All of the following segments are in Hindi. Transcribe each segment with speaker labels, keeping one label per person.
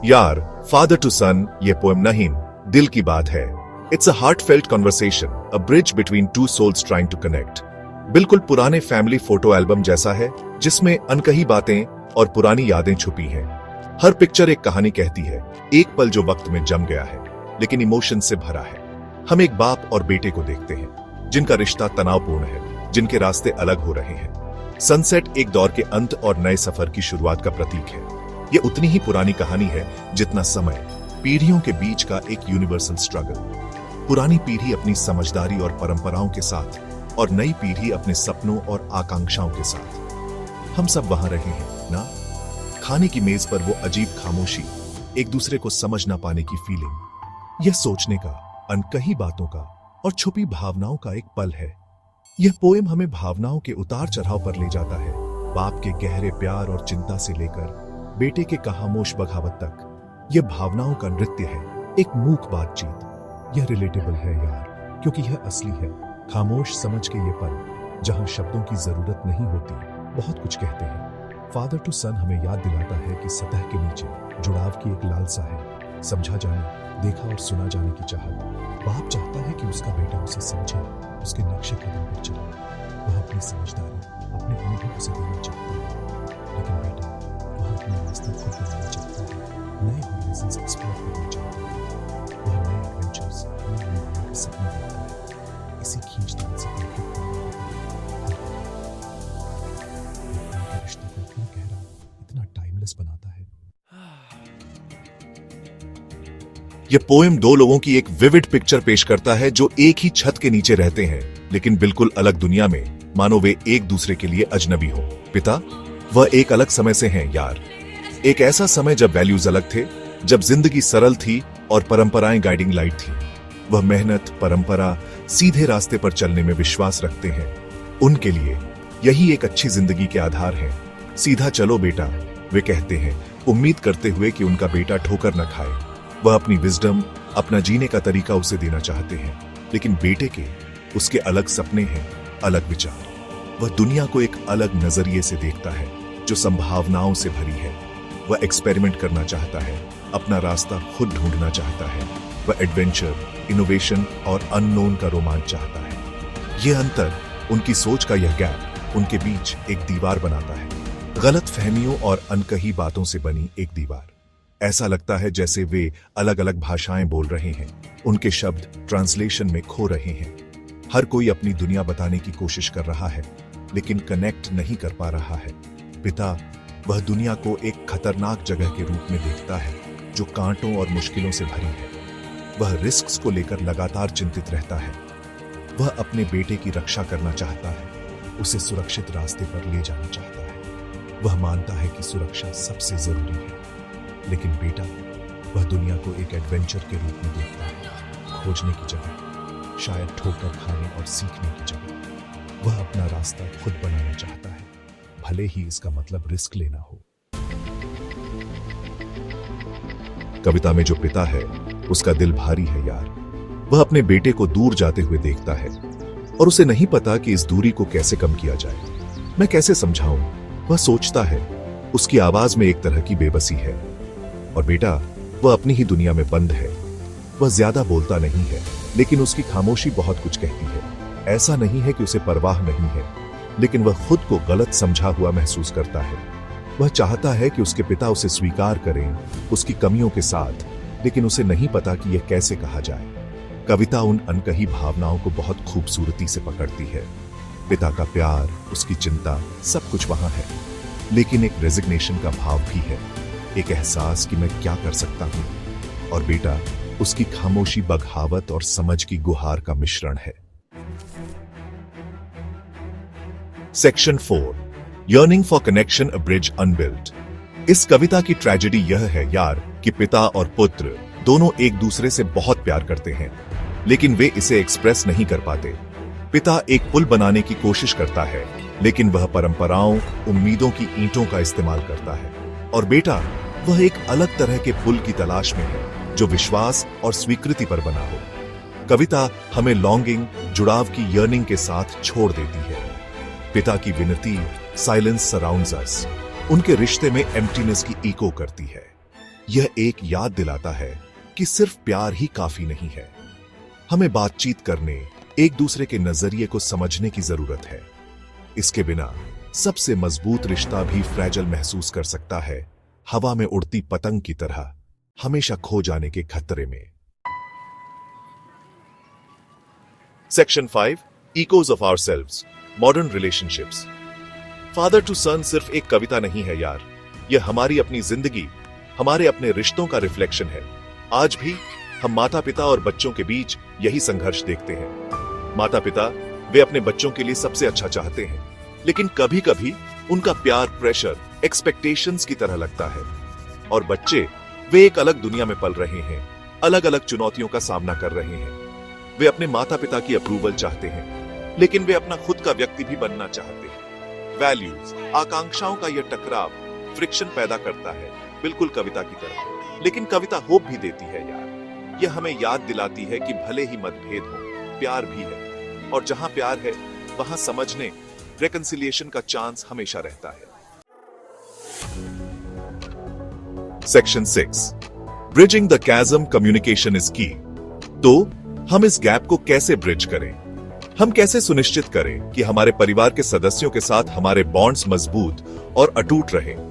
Speaker 1: यार, फादर टू सन ये पोएम नहीं, दिल की बात है। It's a heartfelt conversation, a bridge between two souls trying to connect. बिल्कुल पुराने फैमिली फोटो एल्बम जैसा है, जिसमें अनकही बातें और पुरानी यादें छुपी हैं। हर पिक्चर एक कहानी कहती है, एक पल जो वक्त में जम गया है, लेकिन इमोशन से भरा है। हम एक बाप और बेटे को देखते हैं, जिनका रिश्ता तनावपूर्ण है, जिनके रास्ते अलग हो रहे हैं। सनसेट एक दौर के अंत और नए सफर की शुरुआत का प्रतीक है। ये उतनी ही पुरानी कहानी है जितना समय, पीढ़ियों के बीच का एक यूनिवर्सल स्ट्रगल। पुरानी पीढ़ी अपनी समझदारी और परंपराओं के साथ, और नई पीढ़ी अपने सपनों और आकांक्षाओं के साथ। हम सब वहां रहे हैं ना? खाने की मेज पर वो अजीब खामोशी, एक दूसरे को समझ ना पाने की फीलिंग, यह सोचने का, अनकही बातों का और छुपी भावनाओं का एक पल है। यह पोएम हमें भावनाओं के उतार चढ़ाव पर ले जाता है, बाप के गहरे प्यार और चिंता से लेकर बेटे के खामोश बगावत तक। यह भावनाओं का नृत्य है, एक मूक बातचीत। यह रिलेटेबल है यार, क्योंकि यह असली है। खामोश समझ के ये पल, जहां शब्दों की जरूरत नहीं होती, बहुत कुछ कहते हैं। फादर टू सन हमें याद दिलाता है कि सतह के नीचे जुड़ाव की एक लालसा है, समझा जाने, देखा और सुना जाने की चाहत। बाप चाहता है कि उसका बेटा उसे समझे, उसके नक्शे कदम पर चले। वह अपनी समझदारी, अपने अनुभव उसे देना चाहता है, लेकिन बेटा वह अपना रास्ता खुद बनाना चाहता है, नए हॉराइजन्स एक्सप्लोर करना चाहता है। वह नए एडवेंचर्स, नए अनुभवों के सपने देखता है। इसी खींचतान से कॉन्फ्लिक्ट के रिश्ते को इतना गहरा, इतना टाइमलेस बनाता है। यह पोएम दो लोगों की एक विविड पिक्चर पेश करता है, जो एक ही छत के नीचे रहते हैं, लेकिन बिल्कुल अलग दुनिया में, मानो वे एक दूसरे के लिए अजनबी हो। पिता, वह एक अलग समय से हैं यार। एक ऐसा समय जब वैल्यूज अलग थे, जब जिंदगी सरल थी और परंपराएं गाइडिंग लाइट थी। वह मेहनत, परंपरा, सीधे रास्ते पर चलने में विश्वास रखते हैं। उनके लिए यही एक अच्छी जिंदगी के आधार है। सीधा चलो बेटा, वे कहते हैं, उम्मीद करते हुए कि उनका बेटा ठोकर न खाए। वह अपनी विजडम, अपना जीने का तरीका उसे देना चाहते हैं, लेकिन बेटे के, उसके अलग सपने हैं, अलग विचार। वह दुनिया को एक अलग नजरिए से देखता है, जो संभावनाओं से भरी है। वह एक्सपेरिमेंट करना चाहता है, अपना रास्ता खुद ढूंढना चाहता है। वह एडवेंचर, इनोवेशन और अननोन का रोमांच चाहता है। यह अंतर, उनकी सोच का यह गैप, उनके बीच एक दीवार बनाता है। गलत फहमियों और अनकही बातों से बनी एक दीवार। ऐसा लगता है जैसे वे अलग अलग भाषाएं बोल रहे हैं, उनके शब्द ट्रांसलेशन में खो रहे हैं। हर कोई अपनी दुनिया बताने की कोशिश कर रहा है, लेकिन कनेक्ट नहीं कर पा रहा है। पिता, वह दुनिया को एक खतरनाक जगह के रूप में देखता है, जो कांटों और मुश्किलों से भरी है। वह रिस्क्स को लेकर लगातार चिंतित रहता है। वह अपने बेटे की रक्षा करना चाहता है, उसे सुरक्षित रास्ते पर ले जाना चाहता है। वह मानता है कि सुरक्षा सबसे जरूरी है, लेकिन बेटा, वह दुनिया को एक एडवेंचर के रूप में देखता है, खोजने की जगह, शायद ठोकर खाने और सीखने की जगह। वह अपना रास्ता खुद बनाना चाहता है, भले ही इसका मतलब रिस्क लेना हो। कविता में जो पिता है, उसका दिल भारी है यार। वह अपने बेटे को दूर जाते हुए देखता है, और उसे नहीं पता कि इस दूरी को कैसे कम किया जाए। मैं कैसे समझाऊं? वह सोचता है। उसकी आवाज में एक तरह की बेबसी है। और बेटा, वह अपनी ही दुनिया में बंद है। वह ज्यादा बोलता नहीं है, लेकिन उसकी खामोशी बहुत कुछ कहती है। ऐसा नहीं है कि उसे परवाह नहीं है, लेकिन वह खुद को गलत समझा हुआ महसूस करता है। वह चाहता है कि उसके पिता उसे स्वीकार करें, उसकी कमियों के साथ, लेकिन उसे नहीं पता कि यह कैसे कहा जाए। कविता उन अनकही भावनाओं को बहुत खूबसूरती से पकड़ती है। पिता का प्यार, उसकी चिंता, सब कुछ वहां है, लेकिन एक रेजिग्नेशन का भाव भी है, एक एहसास कि मैं क्या कर सकता हूं। और बेटा, उसकी खामोशी बगावत और समझ की गुहार का मिश्रण है। Section 4, yearning for connection, a bridge unbuilt. इस कविता की ट्रेजेडी यह है यार कि पिता और पुत्र दोनों एक दूसरे से बहुत प्यार करते हैं, लेकिन वे इसे एक्सप्रेस नहीं कर पाते। पिता एक पुल बनाने की कोशिश करता है, लेकिन वह परंपराओं, उम्मीदों की ईंटों का इस्तेमाल करता है। और बेटा, वह एक अलग तरह के पुल की तलाश में है, जो विश्वास और स्वीकृति पर बना हो। कविता हमें लॉन्गिंग, जुड़ाव की यर्निंग के साथ छोड़ देती है। पिता की विनती, साइलेंस सराउंड्स अस, उनके रिश्ते में एम्प्टीनेस की इको करती है। यह एक याद दिलाता है कि सिर्फ प्यार ही काफी नहीं है। हमें बातचीत करने, एक दूसरे के नजरिए को समझने की जरूरत है। इसके बिना सबसे मजबूत रिश्ता भी फ्रैजाइल महसूस कर सकता है, हवा में उड़ती पतंग की तरह, हमेशा खो जाने के खतरे में। Section 5 echoes of ourselves, modern relationships. Father to son सिर्फ एक कविता नहीं है यार, यह हमारी अपनी जिंदगी, हमारे अपने रिश्तों का रिफ्लेक्शन है। आज भी हम माता पिता और बच्चों के बीच यही संघर्ष देखते हैं। माता पिता वे अपने बच्चों के लिए सबसे अच्छा चाहते हैं, लेकिन कभी कभी उनका प्यार प्रेशर, एक्सपेक्टेशंस की तरह लगता है। और बच्चे वे एक अलग दुनिया में पल रहे हैं, अलग अलग चुनौतियों का सामना कर रहे हैं। वे अपने माता पिता की अप्रूवल चाहते हैं, लेकिन वे अपना खुद का व्यक्ति भी बनना चाहते हैं। वैल्यूज, आकांक्षाओं का यह टकराव फ्रिक्शन पैदा करता है, बिल्कुल कविता की तरह। लेकिन कविता होप भी देती है यार। यह हमें याद दिलाती है कि भले ही मतभेद हो, प्यार भी है, और जहां प्यार है वहां समझने, रेकंसिलिएशन का चांस हमेशा रहता है। Section 6 bridging the chasm, communication is की। तो हम इस गैप को कैसे ब्रिज करें? हम कैसे सुनिश्चित करें कि हमारे परिवार के सदस्यों के साथ हमारे बॉन्ड्स मजबूत और अटूट रहें?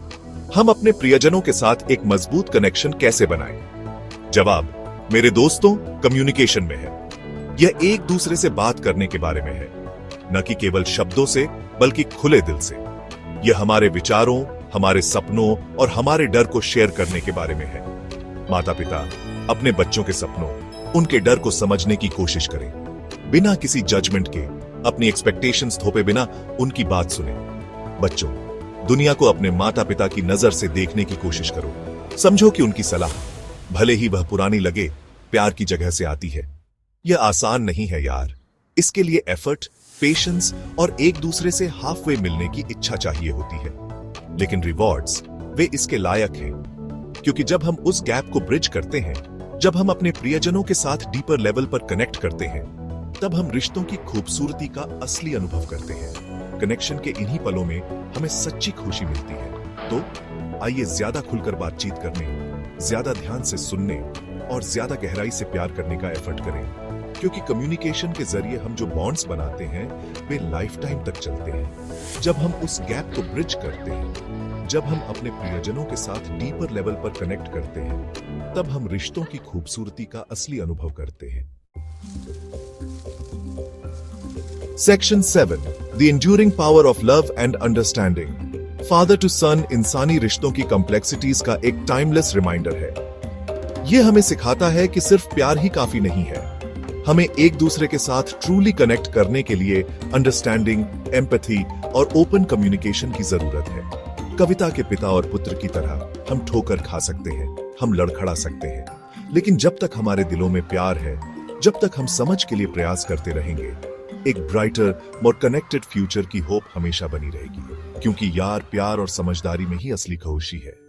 Speaker 1: हम अपने प्रियजनों के साथ एक मजबूत कनेक्शन कैसे बनाएं? जवाब मेरे दोस्तों, कम्युनिकेशन में है। यह एक दूसरे से बात करने के बारे में है, न कि केवल शब्दों से, बल्कि खुले दिल से। यह हमारे विचारों, हमारे सपनों और हमारे डर को शेयर करने के बारे में है। माता पिता अपने बच्चों के सपनों, उनके डर को समझने की कोशिश करें, बिना किसी जजमेंट के, अपनी एक्सपेक्टेशंस थोपे बिना उनकी बात सुने। बच्चों, दुनिया को अपने माता पिता की नजर से देखने की कोशिश करो। समझो कि उनकी सलाह, भले ही वह पुरानी लगे, प्यार की जगह से आती है। यह आसान नहीं है यार। इसके लिए एफर्ट, पेशेंस और एक दूसरे से हाफ वे मिलने की इच्छा चाहिए होती है। लेकिन रिवॉर्ड्स वे इसके लायक हैं, क्योंकि जब हम उस गैप को ब्रिज करते हैं, जब हम अपने प्रियजनों के साथ डीपर लेवल पर कनेक्ट करते हैं, तब हम रिश्तों की खूबसूरती का असली अनुभव करते हैं। कनेक्शन के इन्हीं पलों में हमें सच्ची खुशी मिलती है। तो आइए ज्यादा खुलकर बातचीत करने, ज्यादा ध्यान से सुनने और ज्यादा गहराई से प्यार करने का एफर्ट करें, क्योंकि कम्युनिकेशन के जरिए हम जो बॉन्ड्स बनाते हैं वे लाइफ टाइम तक चलते हैं। जब हम उस गैप को ब्रिज करते हैं, जब हम अपने प्रियजनों के साथ डीपर लेवल पर कनेक्ट करते हैं, तब हम रिश्तों की खूबसूरती का असली अनुभव करते हैं। Section 7 the enduring power of love and understanding. Father to son इंसानी रिश्तों की कॉम्प्लेक्सिटीज का एक टाइमलेस रिमाइंडर है। यह हमें सिखाता है कि सिर्फ प्यार ही काफी नहीं है। हमें एक दूसरे के साथ ट्रूली कनेक्ट करने के लिए अंडरस्टैंडिंग, एम्पैथी और ओपन कम्युनिकेशन की जरूरत है। कविता के पिता और पुत्र की तरह हम ठोकर खा सकते हैं, हम लड़खड़ा सकते हैं, लेकिन जब तक हमारे दिलों में प्यार है, जब तक हम समझ के लिए प्रयास करते रहेंगे, एक ब्राइटर, मोर कनेक्टेड फ्यूचर की होप हमेशा बनी रहेगी। क्योंकि यार, प्यार और समझदारी में ही असली खुशी है।